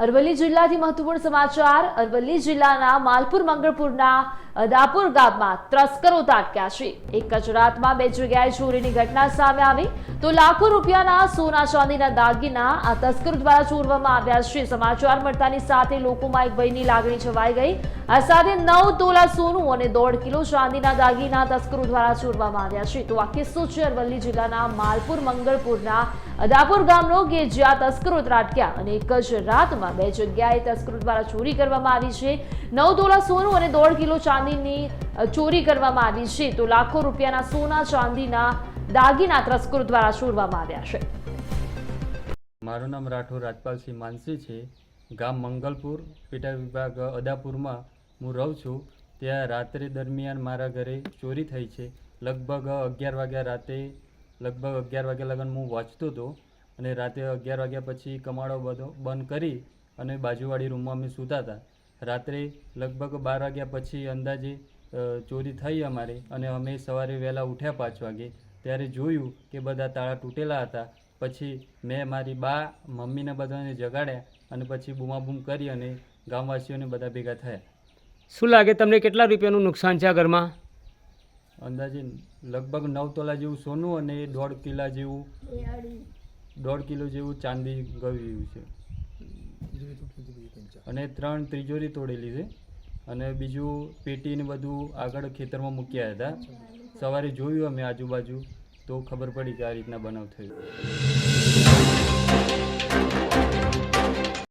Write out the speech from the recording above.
અરવલ્લી જિલ્લાથી મહત્વપૂર્ણ સમાચાર। અરવલ્લી જિલ્લાના માલપુર મંગળપુરના અદાપુર ગામમાં તસ્કરો ત્રાટક્યા છે। એક જ રાતમાં બે જગ્યાએ ચોરીની ઘટના સામે આવી તો લાખો રૂપિયાના સોના ચાંદીના દાગીના આ તસ્કરો દ્વારા ચોરવામાં આવ્યા છે। સમાચાર મળતાની સાથે લોકોમાં એક ભયની લાગણી છવાઈ ગઈ। આ સાથે 9 તોલા સોનું અને 1.5 કિલો ચાંદીના દાગીના તસ્કરો દ્વારા ચોરવામાં આવ્યા છે। તો આ કિસ્સો છે અરવલ્લી જિલ્લાના માલપુર મંગળપુરના અદાપુર ગામનો કે જ્યાં તસ્કરો ત્રાટક્યા અને એક જ રાતમાં બે જગ્યાએ તસ્કરો દ્વારા ચોરી કરવામાં આવી છે। 9 તોલા સોનું અને 1.5 કિલો ચાંદીની ચોરી કરવામાં આવી છે તો લાખો રૂપિયાના સોના ચાંદીના દાગીના તસ્કરો દ્વારા ચોરવામાં આવ્યા છે। મારું નામ રાઠોડ રાજપાલસિંહ માનસી છે। ગામ મંગલપુર પેટા વિભાગ અદાપુરમાં હું રહું છું। ત્યાં રાત્રે દરમિયાન મારા ઘરે ચોરી થઈ છે। લગભગ 11 વાગ્યા રાતે લગન હું વાંચતો હતો અને રાતે 11 વાગ્યા પછી કમાડો બધો બંધ કરી અને બાજુવાળી રૂમમાં અમે સૂતા હતા। રાત્રે લગભગ 12 વાગ્યા પછી અંદાજે ચોરી થઈ અમારે અને અમે સવારે વહેલા ઉઠ્યા 5 વાગે ત્યારે જોયું કે બધા તાળા તૂટેલા હતા। પછી મેં મારી બા મમ્મીને બધાને જગાડ્યા અને પછી બૂમાબૂમ કરી અને ગામવાસીઓને બધા ભેગા થયા। શું લાગે તમને કેટલા રૂપિયાનું નુકસાન છે આ ઘરમાં? અંદાજે લગભગ 9 તોલા જેવું સોનું અને 1.5 કિલો જેવું ચાંદી ગયું છે અને 3 તિજોરી તોડેલી છે અને બીજું પેટીને બધું આગળ ખેતરમાં મૂક્યા હતા। સવારે જોયું અમે આજુબાજુ તો ખબર પડી કે આ રીતના બનાવ થયો।